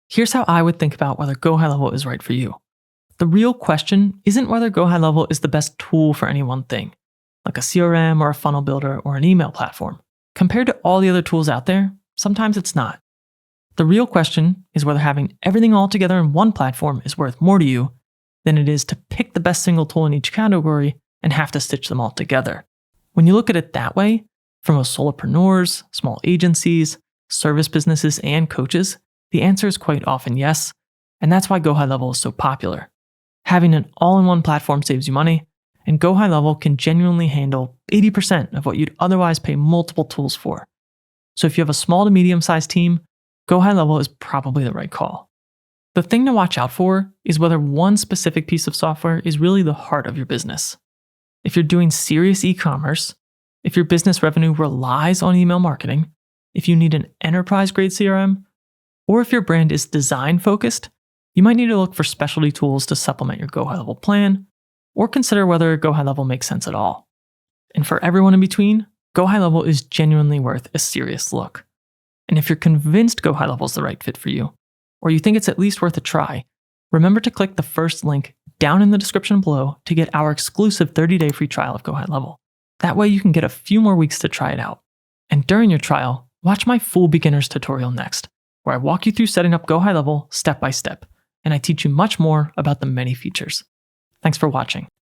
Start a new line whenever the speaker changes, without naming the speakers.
Here's how I would think about whether GoHighLevel is right for you. The real question isn't whether GoHighLevel is the best tool for any one thing, like a CRM or a funnel builder or an email platform. Compared to all the other tools out there, sometimes it's not. The real question is whether having everything all together in one platform is worth more to you than it is to pick the best single tool in each category and have to stitch them all together. When you look at it that way, for most solopreneurs, small agencies, service businesses, and coaches, the answer is quite often yes, and that's why GoHighLevel is so popular. Having an all-in-one platform saves you money, and GoHighLevel can genuinely handle 80% of what you'd otherwise pay multiple tools for. So if you have a small to medium-sized team, GoHighLevel is probably the right call. The thing to watch out for is whether one specific piece of software is really the heart of your business. If you're doing serious e-commerce, if your business revenue relies on email marketing, if you need an enterprise-grade CRM, or if your brand is design-focused, you might need to look for specialty tools to supplement your GoHighLevel plan, or consider whether GoHighLevel makes sense at all. And for everyone in between, GoHighLevel is genuinely worth a serious look. And if you're convinced GoHighLevel is the right fit for you, or you think it's at least worth a try, remember to click the first link down in the description below to get our exclusive 30-day free trial of GoHighLevel. That way you can get a few more weeks to try it out. And during your trial, watch my full beginner's tutorial next, where I walk you through setting up GoHighLevel step by step, and I teach you much more about the many features. Thanks for watching.